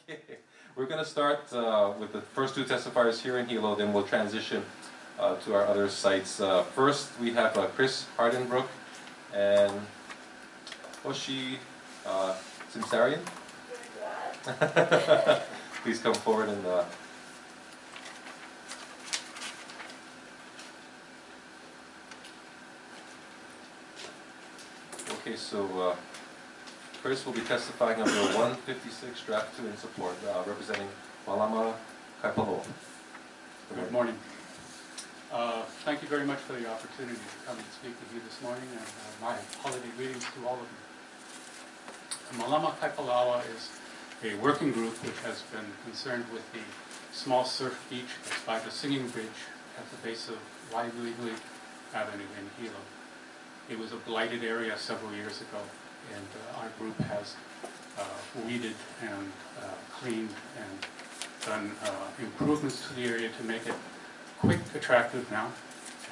Okay, we're going to start with the first two testifiers here in Hilo, then we'll transition to our other sites. First, we have Chris Hardenbrook and Oshi Simsarian. Please come forward and okay, so Chris will be testifying on Bill 156, Draft 2 in support, representing Malama Kaipaloa. Good morning. Thank you very much for the opportunity to come and speak with you this morning, and my holiday greetings to all of you. Malama Kaipaloa is a working group which has been concerned with the small surf beach that's by the Singing Bridge at the base of Wailuihui Avenue in Hilo. It was a blighted area several years ago, and our group has weeded and cleaned and done improvements to the area to make it quick, attractive now,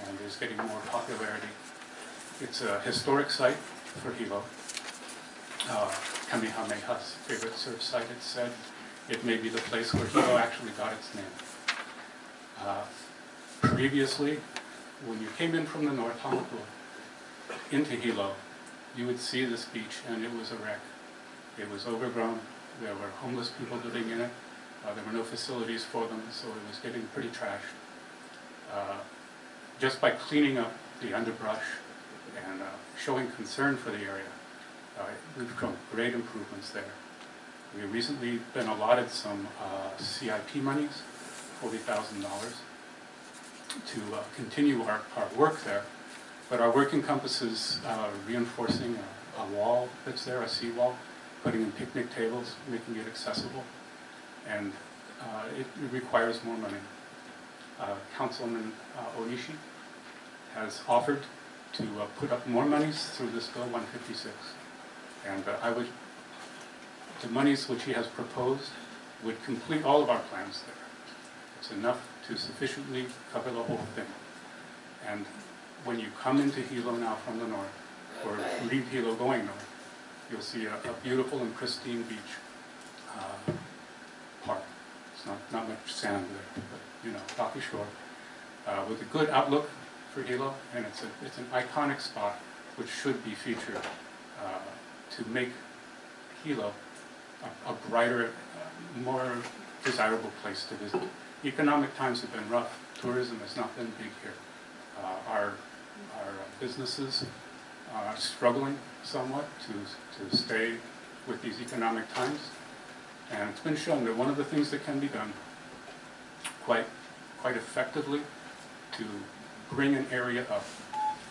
and is getting more popularity. It's a historic site for Hilo. Kamehameha's favorite surf site, it said. It may be the place where Hilo actually got its name. Previously, when you came in from the North Honolulu into Hilo, you would see this beach and it was a wreck. It was overgrown. There were homeless people living in it. There were no facilities for them, so it was getting pretty trashed. Just by cleaning up the underbrush and showing concern for the area, we've shown great improvements there. We've recently been allotted some CIP monies, $40,000, to continue our work there. But our work encompasses reinforcing a wall that's there, a seawall, putting in picnic tables, making it accessible, and it requires more money. Councilman Onishi has offered to put up more monies through this Bill 156, and the monies which he has proposed would complete all of our plans there. It's enough to sufficiently cover the whole thing. And when you come into Hilo now from the north, or leave Hilo going north, you'll see a beautiful and pristine beach park. It's not much sand there, but rocky shore, with a good outlook for Hilo, and it's an iconic spot which should be featured to make Hilo a brighter, more desirable place to visit. Economic times have been rough. Tourism has not been big here. Our businesses are struggling somewhat to stay with these economic times, and it's been shown that one of the things that can be done quite effectively to bring an area up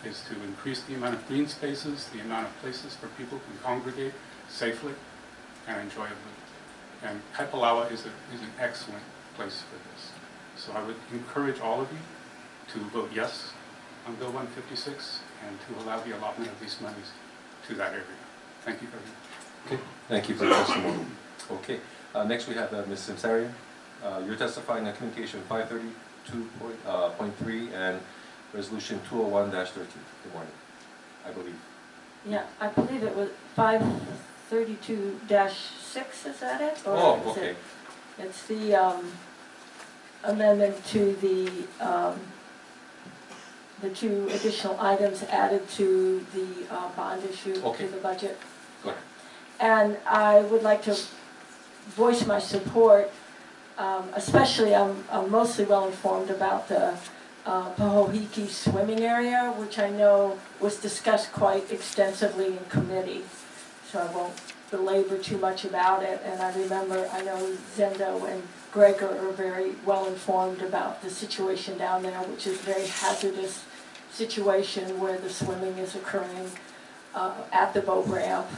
is to increase the amount of green spaces, the amount of places where people can congregate safely and enjoyably. And Kaipaloa is an excellent place for this. So I would encourage all of you to vote yes on Bill 156 and to allow the allotment of these monies to that area. Thank you very much. okay, thank you for the testimony. Okay, next we have Ms. Simsarian. You're testifying on Communication 532.3 and Resolution 201-13. Good morning, I believe. Yeah, I believe it was 532-6, is that it? Or oh, is okay. It's the amendment to the two additional items added to the bond issue, okay, to the budget. Go ahead. And I would like to voice my support, especially I'm mostly well informed about the Pahohiki swimming area, which I know was discussed quite extensively in committee, so I won't belabor too much about it. And I know Zendo and Gregor are very well informed about the situation down there, which is a very hazardous situation where the swimming is occurring at the boat ramp,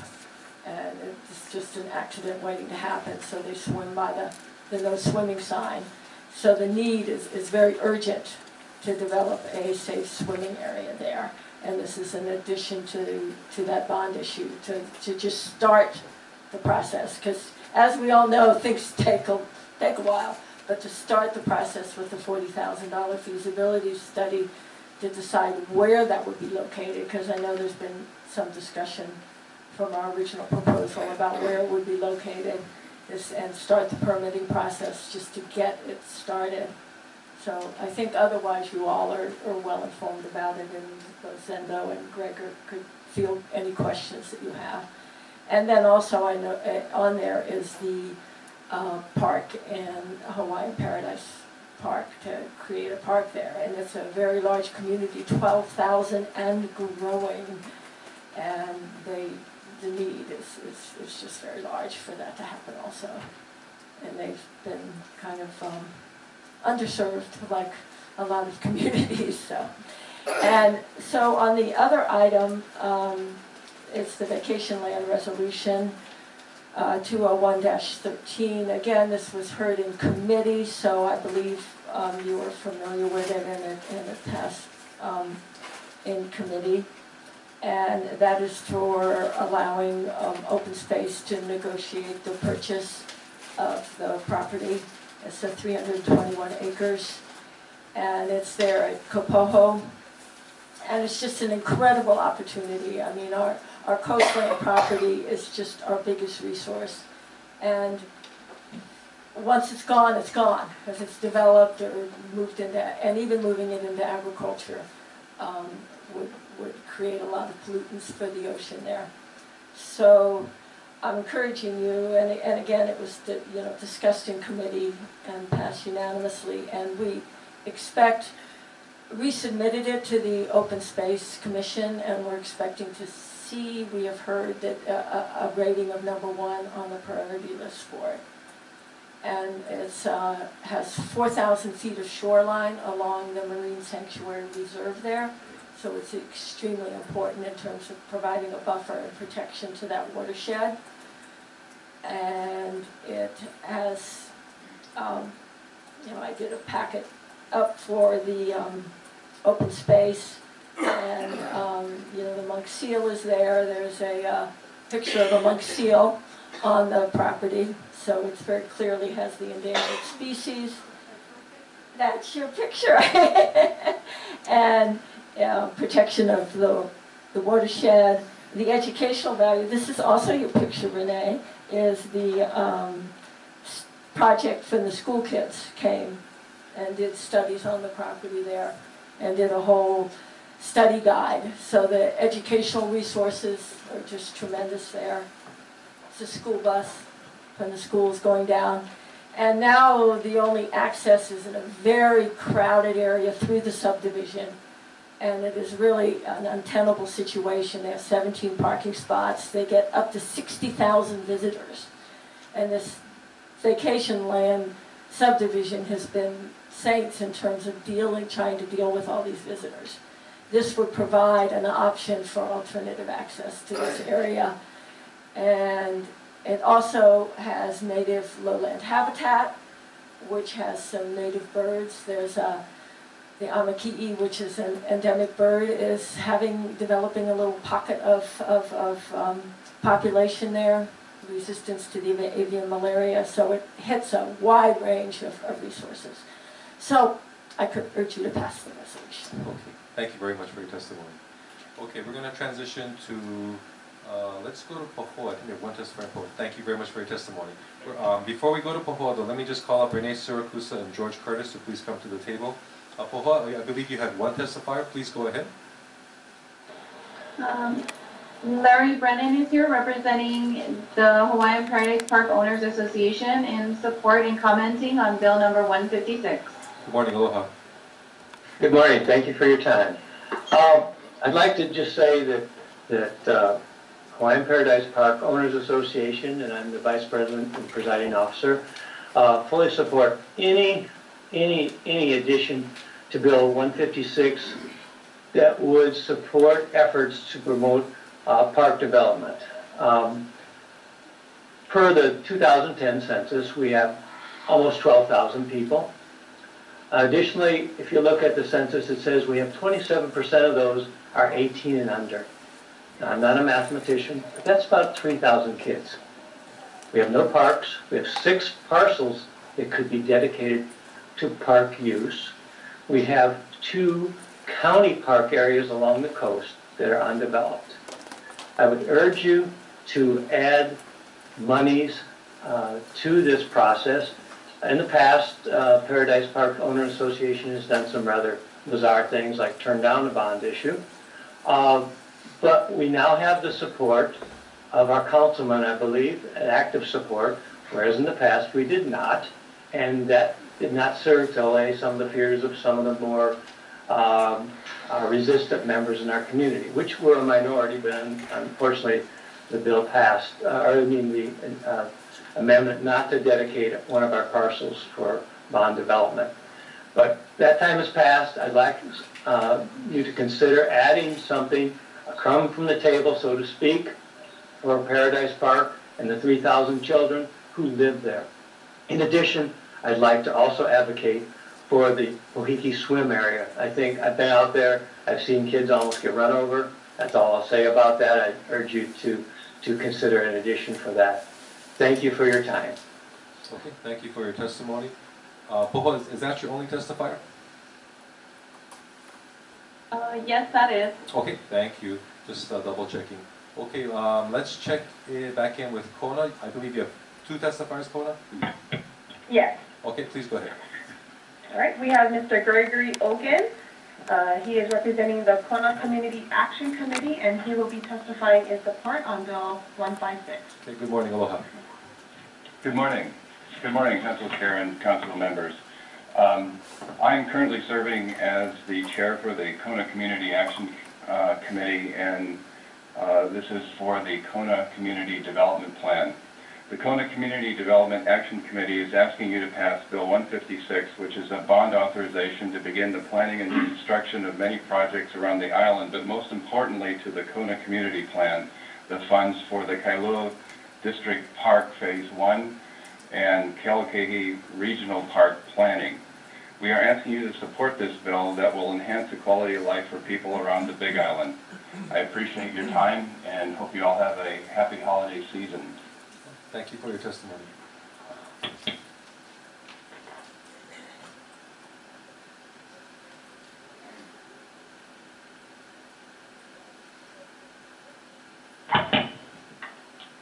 and it's just an accident waiting to happen, so they swim by the no swimming sign. So the need is very urgent to develop a safe swimming area there, and this is in addition to that bond issue, to just start the process, because as we all know, things take a while, but to start the process with the $40,000 feasibility study to decide where that would be located, because I know there's been some discussion from our original proposal about where it would be located, and start the permitting process just to get it started. So I think otherwise you all are well informed about it, and both Zendo and Gregor could field any questions that you have. And then also I know on there is the park in Hawaiian Paradise Park, to create a park there, and it's a very large community, 12,000 and growing, and the need is just very large for that to happen also. And they've been kind of underserved, like a lot of communities. And so on the other item, it's the vacation land resolution, 201-13. Again, this was heard in committee, so I believe you were familiar with it, and it passed in committee. And that is for allowing open space to negotiate the purchase of the property. It's 321 acres, and it's there at Kapoho. And it's just an incredible opportunity. I mean, our coastland property is just our biggest resource. And once it's gone, because it's developed or moved into, and even moving it into agriculture would create a lot of pollutants for the ocean there. So I'm encouraging you, and again, it was discussed in committee and passed unanimously, and we resubmitted it to the Open Space Commission, and we're expecting to see, we have heard that a rating of #1 on the priority list for it. And it has 4,000 feet of shoreline along the Marine Sanctuary Reserve there. So it's extremely important in terms of providing a buffer and protection to that watershed. And it has, I did a packet up for the open space, and the monk seal is there. There's a picture of a monk seal on the property, so it very clearly has the endangered species. That's your picture. And protection of the watershed, the educational value. This is also your picture, Renee, is the project from the school kids came and did studies on the property there and did a whole study guide. So the educational resources are just tremendous there. It's a school bus from the schools going down. And now the only access is in a very crowded area through the subdivision. And it is really an untenable situation. They have 17 parking spots. They get up to 60,000 visitors. And this vacation land subdivision has been saints in terms of trying to deal with all these visitors. This would provide an option for alternative access to this area. And it also has native lowland habitat, which has some native birds. There's the amaki'i, which is an endemic bird, is developing a little pocket of population there, resistance to the avian malaria, so it hits a wide range of resources. So I could urge you to pass the resolution. Okay, thank you very much for your testimony. Okay, we're going to transition to, let's go to Pohoa. I think we have one testimony. Thank you very much for your testimony. Before we go to Pohoa, though, let me just call up Renee Siracusa and George Curtis to please come to the table. Pohoa, I believe you had one testifier. Please go ahead. Larry Brennan is here representing the Hawaiian Paradise Park Owners Association in support and commenting on bill number 156. Good morning, aloha. Good morning, thank you for your time. I'd like to just say that Hawaiian Paradise Park Owners Association, and I'm the Vice President and Presiding Officer, fully support any addition to Bill 156 that would support efforts to promote park development. Per the 2010 census, we have almost 12,000 people. Additionally, if you look at the census, it says we have 27% of those are 18 and under. Now, I'm not a mathematician, but that's about 3,000 kids. We have no parks. We have 6 parcels that could be dedicated to park use. We have 2 county park areas along the coast that are undeveloped. I would urge you to add monies to this process. In the past, Paradise Park Owner Association has done some rather bizarre things like turn down the bond issue. But we now have the support of our councilman, I believe, an active support, whereas in the past we did not. And that did not serve to allay some of the fears of some of the more resistant members in our community, which were a minority, but unfortunately the bill passed, the amendment not to dedicate one of our parcels for bond development. But that time has passed. I'd like you to consider adding something, a crumb from the table, so to speak, for Paradise Park and the 3,000 children who live there. In addition, I'd like to also advocate for the Pohiki swim area. I think I've been out there, I've seen kids almost get run over. That's all I'll say about that. I urge you to consider an addition for that. Thank you for your time. Okay, thank you for your testimony. Popo, is that your only testifier? Yes, that is. Okay, thank you. Just double checking. Okay, let's check back in with Kona. I believe you have 2 testifiers, Kona? Yes. Okay, please go ahead. All right, we have Mr. Gregory Oki. He is representing the Kona Community Action Committee, and he will be testifying in support on Bill 156. Okay, good morning, aloha. Good morning. Good morning, Council Chair and Council members. I am currently serving as the chair for the Kona Community Action Committee, and this is for the Kona Community Development Plan. The Kona Community Development Action Committee is asking you to pass Bill 156, which is a bond authorization to begin the planning and construction of many projects around the island, but most importantly to the Kona Community Plan, the funds for the Kailua District Park Phase 1 and Kealokehi Regional Park planning. We are asking you to support this bill that will enhance the quality of life for people around the Big Island. I appreciate your time and hope you all have a happy holiday season. Thank you for your testimony.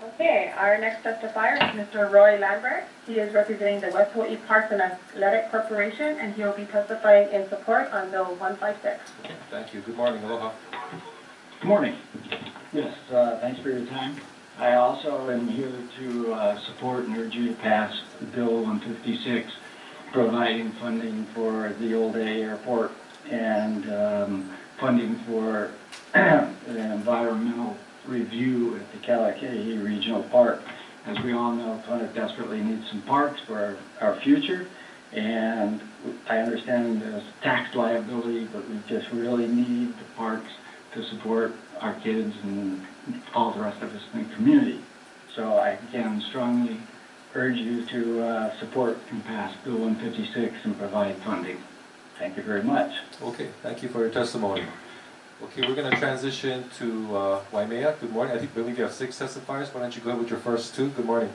Okay, our next testifier is Mr. Rory Lambert. He is representing the West Hawaii Parks and Athletic Corporation, and he will be testifying in support on Bill 156. Okay, thank you. Good morning, aloha. Good morning. Yes, thanks for your time. I also am here to support and urge you to pass Bill 156, providing funding for the Old A Airport and funding for the environmental review at the Kealokehi Regional Park. As we all know, Kona desperately needs some parks for our future, and I understand there's tax liability, but we just really need the parks to support our kids and all the rest of us in the community. So I again strongly urge you to support and pass Bill 156 and provide funding. Thank you very much. Okay, thank you for your testimony. Okay, we're going to transition to Waimea. Good morning. I believe you have 6 testifiers. Why don't you go with your first 2? Good morning.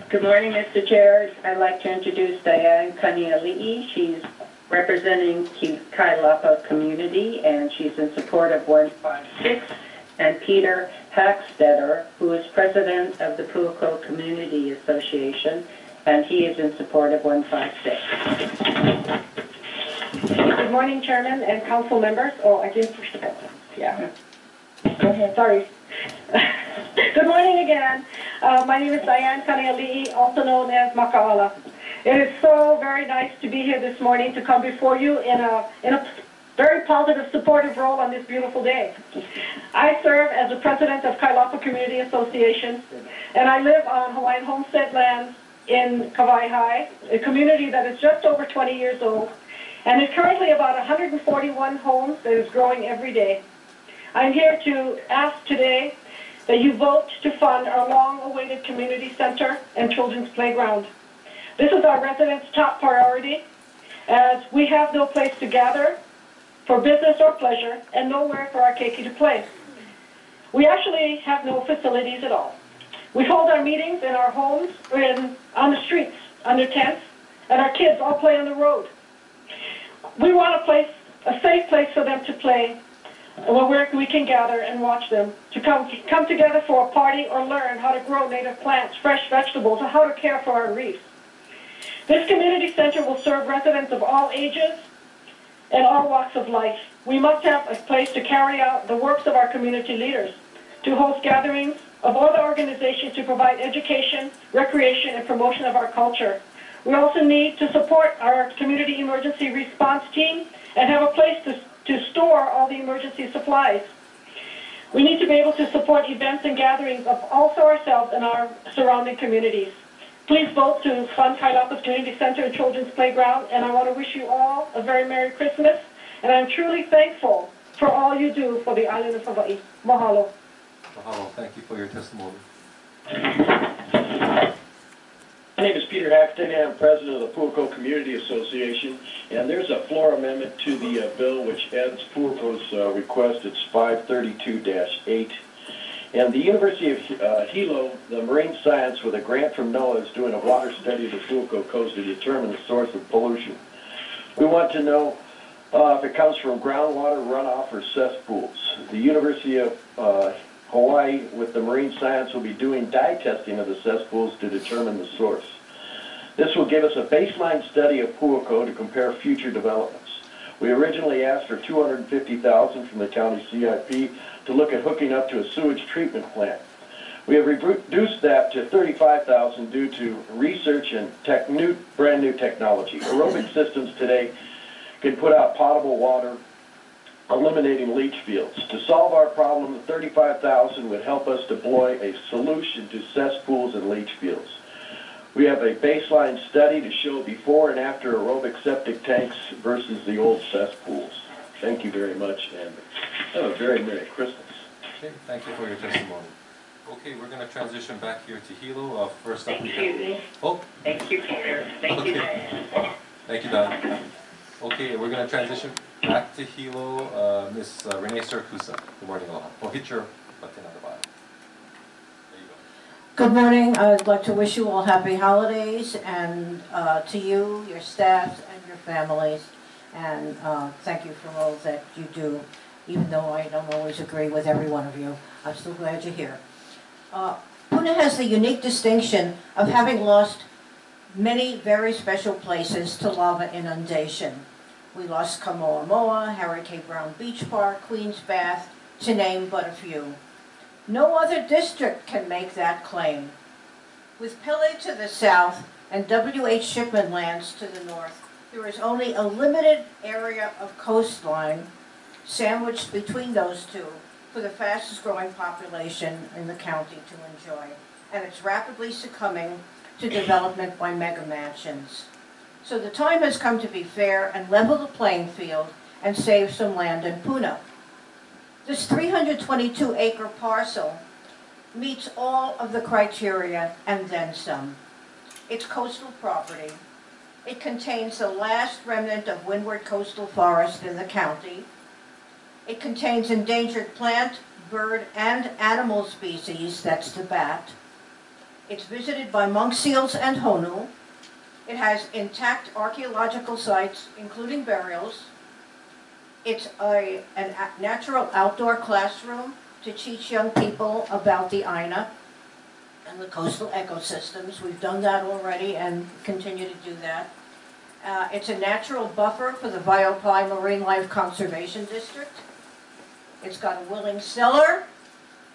Good morning, Mr. Chair. I'd like to introduce Diane Khalaby. She's representing Kailapa community, and she's in support of 156, and Peter Hackstetter, who is president of the Puako Community Association, and he is in support of 156. Good morning, Chairman and council members. Oh, I didn't push the button. Yeah. Go ahead. Sorry. Good morning again. My name is Diane Khalaby, also known as Maka'ala. It is so very nice to be here this morning to come before you in a very positive, supportive role on this beautiful day. I serve as the president of Kailapa Community Association, and I live on Hawaiian homestead lands in Kawaihae, a community that is just over 20 years old, and is currently about 141 homes that is growing every day. I'm here to ask today that you vote to fund our long-awaited community center and children's playground. This is our residents' top priority, as we have no place to gather for business or pleasure and nowhere for our keiki to play. We actually have no facilities at all. We hold our meetings in our homes or on the streets, under tents, and our kids all play on the road. We want a safe place for them to play, where we can gather and watch them, to come together for a party or learn how to grow native plants, fresh vegetables, or how to care for our reefs. This community center will serve residents of all ages and all walks of life. We must have a place to carry out the works of our community leaders, to host gatherings of other organizations to provide education, recreation, and promotion of our culture. We also need to support our community emergency response team and have a place to store all the emergency supplies. We need to be able to support events and gatherings of also ourselves and our surrounding communities. Please vote to fund Kailapa's Community Center and Children's Playground, and I want to wish you all a very Merry Christmas, and I'm truly thankful for all you do for the island of Hawaii. Mahalo. Mahalo, thank you for your testimony. My name is Peter Hackton, and I'm president of the Pu'uko Community Association, and there's a floor amendment to the bill which adds Pu'uko's request. It's 532-8. And the University of Hilo, the marine science with a grant from NOAA, is doing a water study of the Pu'uko coast to determine the source of pollution. We want to know if it comes from groundwater runoff or cesspools. The University of Hawaii, with the marine science, will be doing dye testing of the cesspools to determine the source. This will give us a baseline study of Pu'uko to compare future developments. We originally asked for $250,000 from the county CIP to look at hooking up to a sewage treatment plant. We have reduced that to $35,000 due to research and brand new technology. Aerobic systems today can put out potable water, eliminating leach fields. To solve our problem, the $35,000 would help us deploy a solution to cesspools and leach fields. We have a baseline study to show before and after aerobic septic tanks versus the old cesspools. Thank you very much, and have a very Merry Christmas. Okay, thank you for your testimony. Okay, we're going to transition back here to Hilo. First up, Excuse me. Oh, Thank you, Peter. Thank you, Diane. thank you, Don. Okay, we're going to transition back to Hilo. Miss Renee Siracusa. Good morning, aloha. Oh, hit your button on the bottom. There you go. Good morning. I'd like to wish you all happy holidays, and to you, your staff, and your families. And thank you for all that you do, even though I don't always agree with every one of you. I'm still glad you're here. Puna has the unique distinction of having lost many very special places to lava inundation. We lost Kamoamoa, Harry K. Brown Beach Park, Queen's Bath, to name but a few. No other district can make that claim. With Pele to the south and W.H. Shipman lands to the north, there is only a limited area of coastline sandwiched between those two for the fastest growing population in the county to enjoy. And it's rapidly succumbing to development by mega mansions. So the time has come to be fair and level the playing field and save some land in Puna. This 322-acre parcel meets all of the criteria and then some. It's coastal property. It contains the last remnant of windward coastal forest in the county. It contains endangered plant, bird, and animal species, that's the bat. It's visited by monk seals and honu. It has intact archaeological sites, including burials. It's a natural outdoor classroom to teach young people about the Aina and the coastal ecosystems. We've done that already and continue to do that. It's a natural buffer for the Vaiopai Marine Life Conservation District. It's got a willing seller.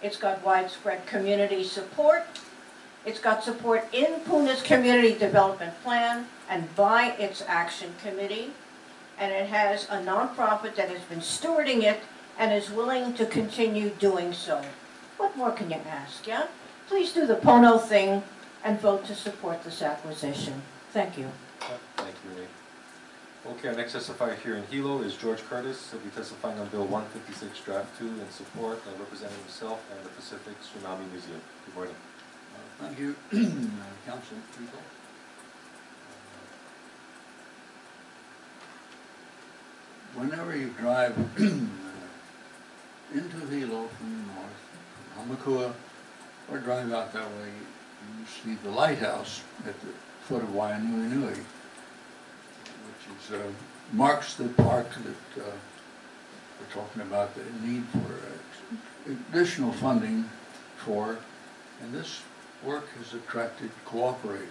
It's got widespread community support. It's got support in Puna's Community Development Plan and by its Action Committee. And it has a nonprofit that has been stewarding it and is willing to continue doing so. What more can you ask, yeah? Please do the Pono thing and vote to support this acquisition. Thank you. Thank you, Renee. Okay, our next testifier here in Hilo is George Curtis. He'll be testifying on Bill 156, Draft 2, in support, representing himself and the Pacific Tsunami Museum. Good morning. Thank you, Council people. Whenever you drive into Hilo from the north, from Hamakua, or drive out that way, you see the lighthouse at the foot of Waianuenui, which is, marks the park that we're talking about the need for additional funding for, and this work has attracted cooperators.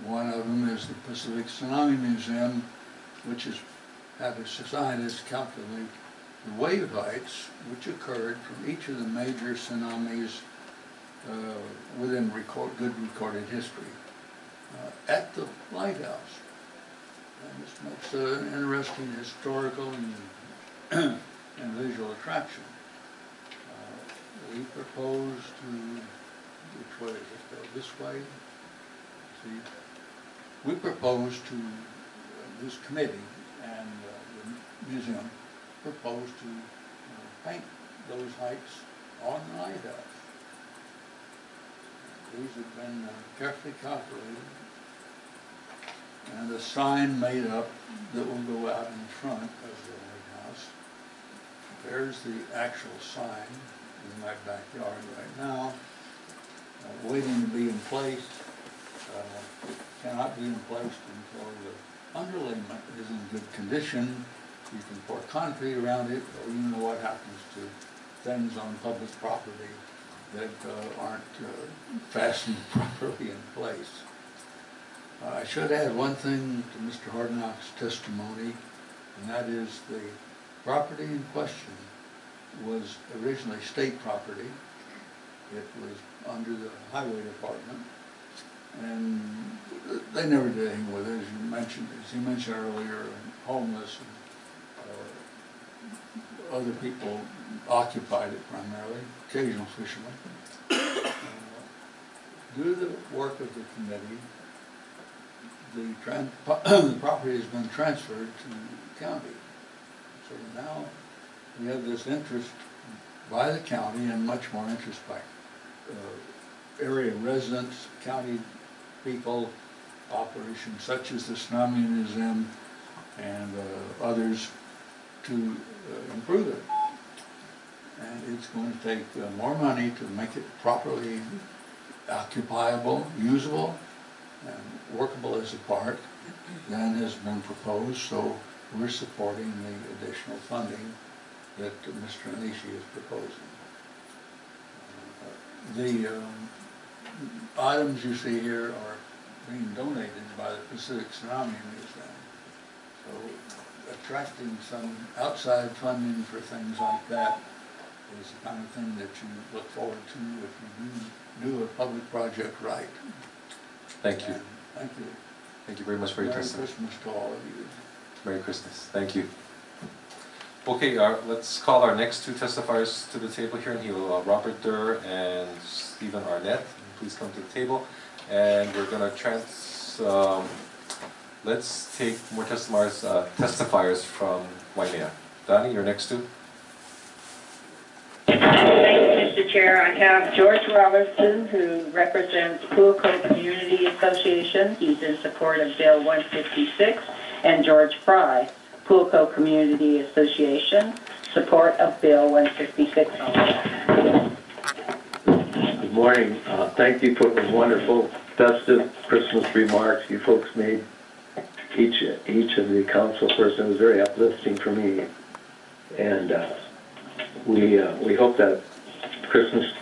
One of them is the Pacific Tsunami Museum, which has had a scientist calculate the wave heights which occurred from each of the major tsunamis within good recorded history at the lighthouse. And this makes an interesting historical and, and visual attraction. We propose to, which way does it go? This way? See, we propose to, this committee and the museum propose to paint those heights on the lighthouse. These have been carefully calculated, and a sign made up that will go out in front of the lighthouse. There's the actual sign in my backyard right now, waiting to be in place. Cannot be in place until the underlayment is in good condition. You can pour concrete around it, or you know what happens to things on public property that aren't fastened properly in place. I should add one thing to Mr. Hardnock's testimony, and that is the property in question was originally state property. It was under the highway department, and they never did anything with it, as you mentioned earlier, homeless and other people occupied it primarily, occasional fishermen. Due to the work of the committee, the property has been transferred to the county. So now we have this interest by the county and much more interest by area residents, county people, operations such as the Tsunami Museum and others to improve it. And it's going to take more money to make it properly occupiable, usable, and workable as a park than has been proposed, so we're supporting the additional funding that Mr. Anishi is proposing. The items you see here are being donated by the Pacific Tsunami Museum. So attracting some outside funding for things like that is the kind of thing that you look forward to if you do a public project right. Thank you. And thank you. Thank you very much for your testimony. Merry Christmas to all of you. Merry Christmas. Thank you. Okay, let's call our next two testifiers to the table here in Hilo, Robert Durr and Stephen Arnett. Please come to the table. And we're going to let's take more testifiers from Waimea. Donnie, you're next two. Thank you, Mr. Chair. I have George Robertson, who represents Pu'uko Community Association. He's in support of Bill 156, and George Fry, Pu'uko Community Association, support of Bill 156. Good morning. Thank you for those wonderful festive Christmas remarks you folks made. Each of the council person was very uplifting for me, and we hope that Christmas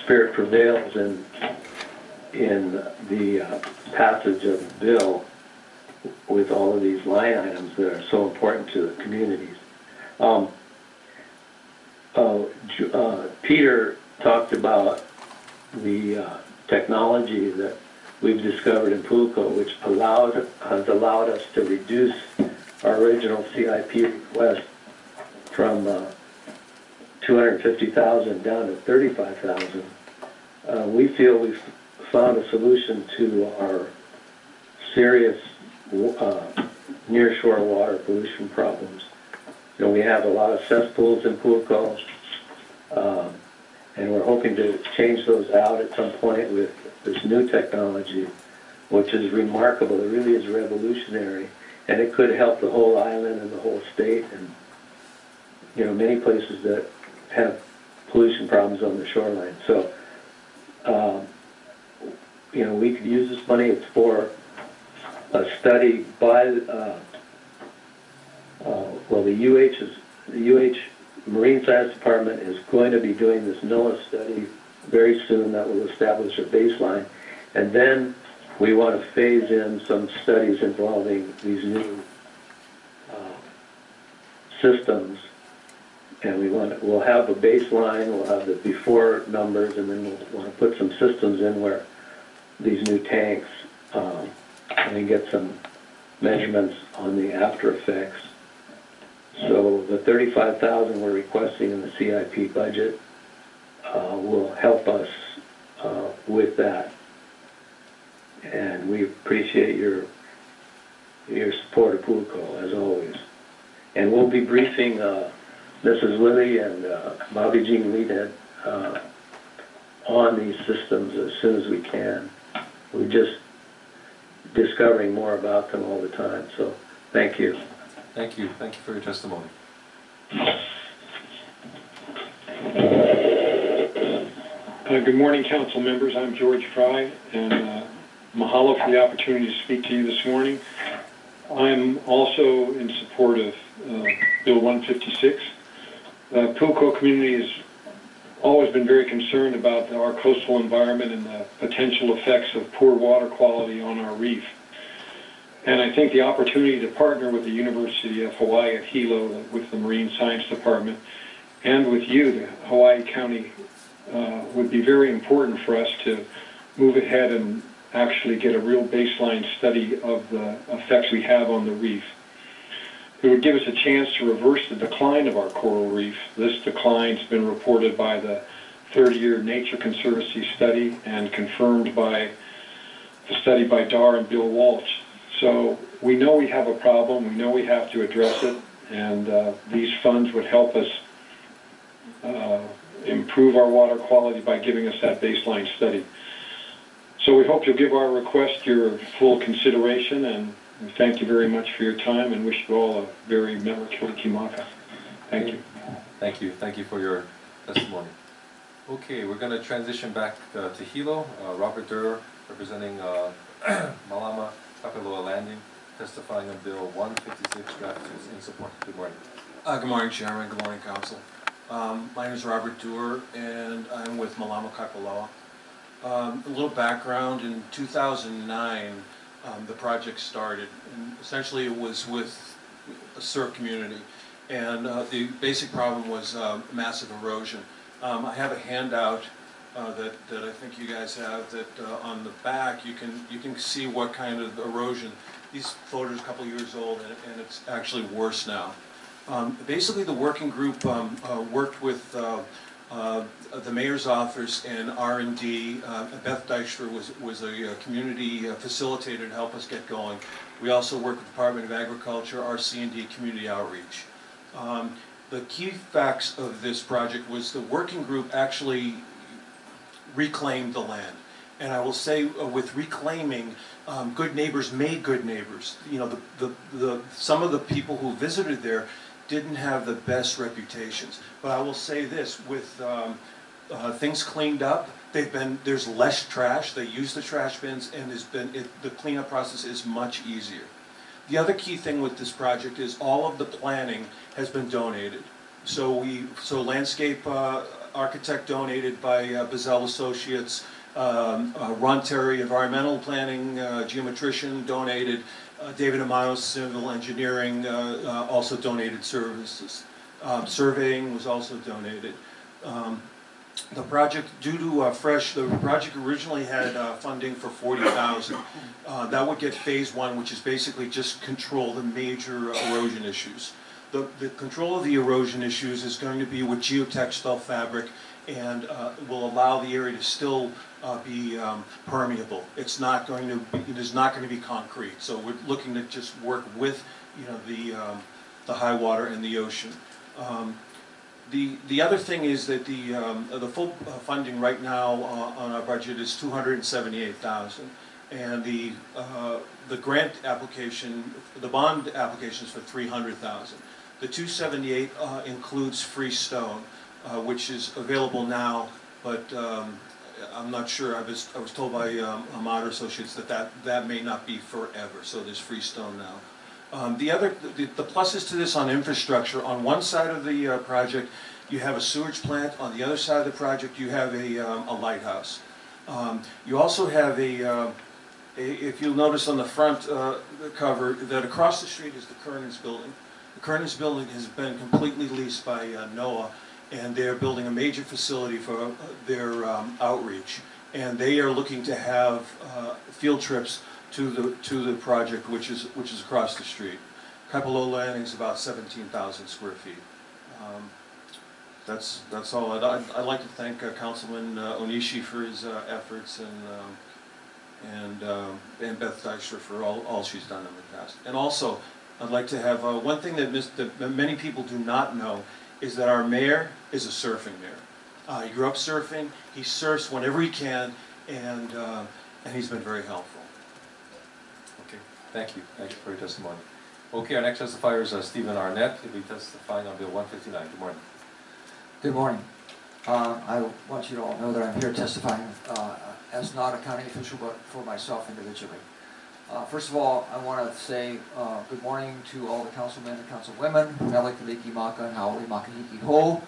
spirit prevails in the passage of the bill with all of these line items that are so important to the communities. Peter talked about the technology that we've discovered in Pu'uko, which has allowed us to reduce our original CIP request from 250,000 down to 35,000. We feel we've found a solution to our serious near-shore water pollution problems. You know, we have a lot of cesspools in Pu'uko, and we're hoping to change those out at some point with this new technology, which is remarkable. It really is revolutionary, and it could help the whole island and the whole state, and you know, many places that have pollution problems on the shoreline. So, you know, we could use this money. It's for a study by, well, the UH is the UH Marine Science Department is going to be doing this NOAA study very soon that will establish a baseline. And then we want to phase in some studies involving these new systems. And we'll have a baseline, we'll have the before numbers, and then we'll want to put some systems in where these new tanks, and get some measurements on the after effects. So the $35,000 we're requesting in the CIP budget will help us with that. And we appreciate your support of PULCO, as always. And we'll be briefing Mrs. Lilly and Bobby Jean Leadhead on these systems as soon as we can. We're just discovering more about them all the time, so thank you. Thank you. Thank you for your testimony. Good morning, council members. I'm George Fry, and mahalo for the opportunity to speak to you this morning. I'm also in support of Bill 156. PULCO community has always been very concerned about our coastal environment and the potential effects of poor water quality on our reef. And I think the opportunity to partner with the University of Hawaii at Hilo, with the Marine Science Department, and with you, the Hawaii County, would be very important for us to move ahead and actually get a real baseline study of the effects we have on the reef. It would give us a chance to reverse the decline of our coral reef. This decline's been reported by the third-year Nature Conservancy study and confirmed by the study by Dar and Bill Walsh. So we know we have a problem, we know we have to address it, and these funds would help us improve our water quality by giving us that baseline study. So we hope you'll give our request your full consideration, and thank you very much for your time, and wish you all a very mele kilikimaka. Thank you. Thank you. Thank you for your testimony. Okay, we're going to transition back to Hilo. Robert Durr, representing Malama Kapaloa Landing, testifying on Bill 156, draft is in support. Good morning. Good morning, Chairman. Good morning, Council. My name is Robert Durr, and I'm with Malama Kapaloa. A little background: in 2009, the project started, and essentially it was with a surf community, and the basic problem was massive erosion. I have a handout that I think you guys have, that on the back you can see what kind of erosion. These photos are a couple years old, and it's actually worse now. Basically, the working group worked with the mayor's office and R&D. Beth Dykstra was a community facilitator to help us get going. We also worked with the Department of Agriculture, RC&D, community outreach. The key facts of this project was the working group actually reclaimed the land. And I will say, with reclaiming, good neighbors made good neighbors. You know, some of the people who visited there didn't have the best reputations. But I will say this: with things cleaned up, there's less trash. They use the trash bins, and the cleanup process is much easier. The other key thing with this project is all of the planning has been donated. So landscape architect donated by Bazell Associates, Ron Terry, environmental planning, geometrician donated, David Amato, civil engineering, also donated services. Surveying was also donated. The project, due to the project originally had funding for $40,000. That would get phase one, which is basically just control the major erosion issues. The control of the erosion issues is going to be with geotextile fabric, and will allow the area to still be permeable. It is not going to be concrete. So we're looking to just work with, you know, the high water and the ocean. The other thing is that the full funding right now on our budget is $278,000, and the grant application, the bond application is for $300,000. The $278 includes free stone, which is available now, but I'm not sure. I was told by Amato Associates that may not be forever. So there's free stone now. The pluses to this on infrastructure, on one side of the project, you have a sewage plant. On the other side of the project, you have a lighthouse. You also have if you'll notice on the front cover, that across the street is the Kernan's building. The Kernan's building has been completely leased by NOAA, and they're building a major facility for their outreach. And they are looking to have field trips to the project, which is across the street. Kapolo Landing is about 17,000 square feet. That's all. I'd like to thank Councilman Onishi for his efforts, and Beth Dykstra for all she's done in the past. And also, I'd like to have one thing that many people do not know is that our mayor is a surfing mayor. He grew up surfing. He surfs whenever he can, and he's been very helpful. Okay, thank you. Thank you for your testimony. Okay, our next testifier is Stephen Arnett. He'll be testifying on Bill 159. Good morning. Good morning. I want you to all know that I'm here testifying as not a county official, but for myself individually. First of all, I want to say good morning to all the councilmen and councilwomen, Mele Kaliki Maka and Haole Makahiki Ho.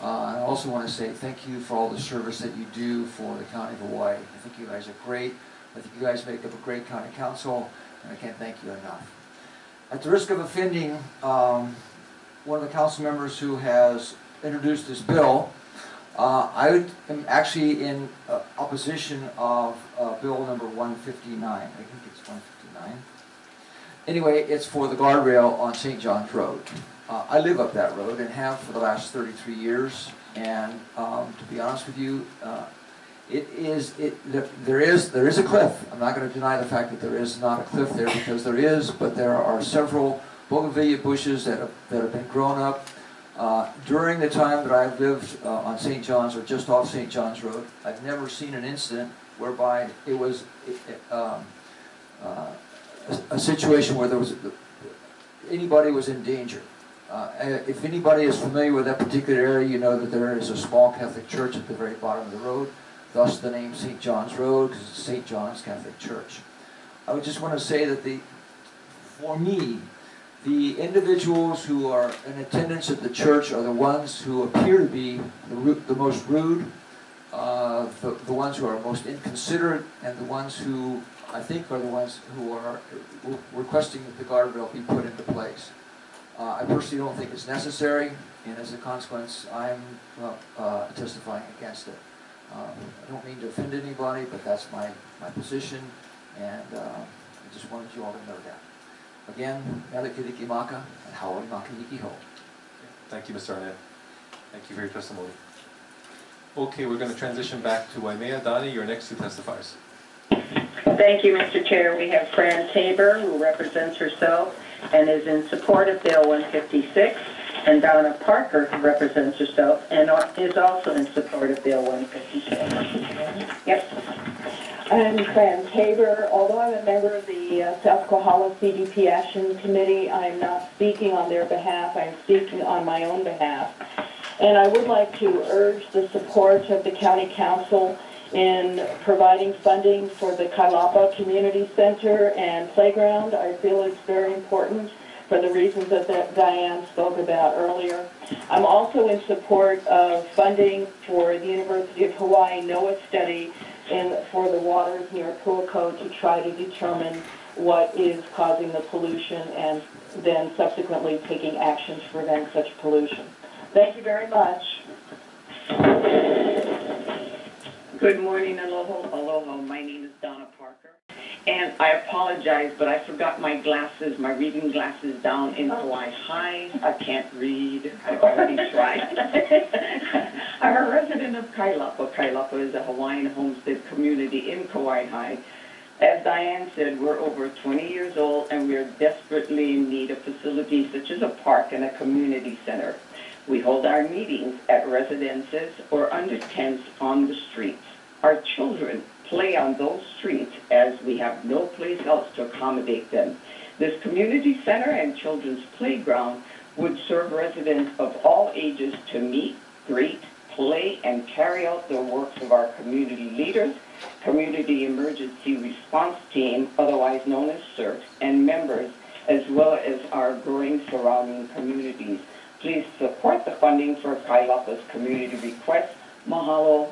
I also want to say thank you for all the service that you do for the County of Hawaii. I think you guys are great. I think you guys make up a great county council, and I can't thank you enough. At the risk of offending one of the council members who has introduced this bill, I am actually in opposition of bill number 159. I think it's 159. Anyway, it's for the guardrail on St. John's Road. I live up that road and have for the last 33 years. And to be honest with you, there is a cliff. I'm not going to deny the fact that there is not a cliff there, because there is, but there are several bougainvillea bushes that have been grown up. During the time that I've lived on St. John's or just off St. John's Road, I've never seen an incident whereby it was a situation where anybody was in danger. If anybody is familiar with that particular area, you know that there is a small Catholic church at the very bottom of the road, thus the name St. John's Road, because it's St. John's Catholic Church. I would just want to say that for me, the individuals who are in attendance at the church are the ones who appear to be the most rude, the ones who are most inconsiderate, and the ones who I think are the ones who are requesting that the guardrail be put into place. I personally don't think it's necessary, and as a consequence, I'm testifying against it. I don't mean to offend anybody, but that's my position, and I just wanted you all to know that. Again, Mele Kaliki Maka and Haole Makahiki Ho. Thank you, Mr. Arnett. Thank you for your testimony. Okay, we're going to transition back to Waimea. Donnie, your next two testifiers. Thank you, Mr. Chair. We have Fran Tabor, who represents herself and is in support of Bill 156, and Donna Parker, who represents herself and is also in support of Bill 156. Yep. I'm Fran Tabor. Although I'm a member of the South Kohala CDP Action Committee, I'm not speaking on their behalf. I'm speaking on my own behalf. And I would like to urge the support of the County Council in providing funding for the Kailapa Community Center and Playground. I feel it's very important for the reasons that Diane spoke about earlier. I'm also in support of funding for the University of Hawaii NOAA study for the waters near Puako to try to determine what is causing the pollution and then subsequently taking action to prevent such pollution. Thank you very much. Good morning, aloha, aloha. My name is Donna Parker. And I apologize, but I forgot my glasses, my reading glasses down in Hawaii High. I can't read. I've already tried. I'm a resident of Kailapa. Kailapa is a Hawaiian homestead community in Kauai High. As Diane said, we're over 20 years old and we're desperately in need of facilities such as a park and a community center. We hold our meetings at residences or under tents on the streets. Our children play on those streets as we have no place else to accommodate them. This community center and children's playground would serve residents of all ages to meet, greet, play, and carry out the works of our community leaders, Community Emergency Response Team, otherwise known as CERT, and members as well as our growing surrounding communities. Please support the funding for Kailapa's community request. Mahalo,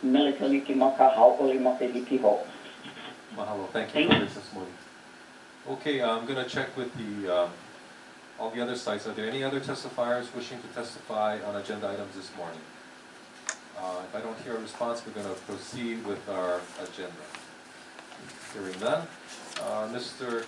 Melikaliki Maka, Haoli Makahiki Ho. Mahalo, thank you for your testimony. Okay, I'm going to check with the all the other sites. Are there any other testifiers wishing to testify on agenda items this morning? If I don't hear a response, we're going to proceed with our agenda. Hearing none, Mr.